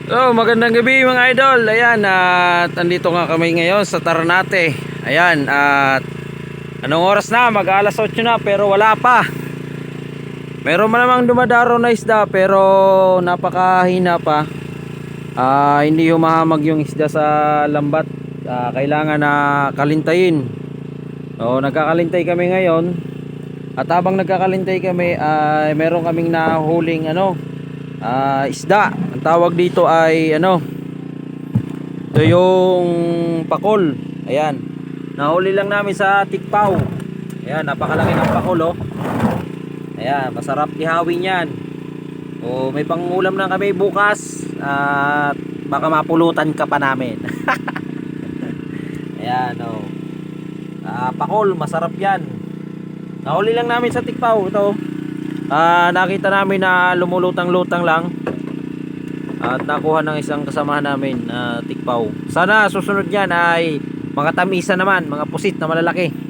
So, magandang gabi mga idol. Ayan, at andito nga kami ngayon sa Ternate. Ayan, at anong oras na? Mag-alas 8 na pero wala pa. Meron man namang dumadaro na isda pero napakahina pa. Hindi humahamag yung isda sa lambat. Kailangan na kalintayin. So, nagkakalintay kami ngayon. At habang nagkakalintay kami ay meron kaming nahuling isda. Ang tawag dito ay ito yung pakol. Ayan, nahuli lang namin sa Tikpaw. Ayan, napakalaki ng pakol, oh. Ayan, masarap ihawin yan. O may pangulam na kami bukas. At baka mapulutan ka pa namin. Ayan, oh. Pakol, masarap yan. Nahuli lang namin sa Tikpaw ito. Nakita namin na lumulutang-lutang lang. At nakuha ng isang kasamahan namin na Tikpaw. Sana susunod yan ay mga tamisa naman, mga pusit na malalaki.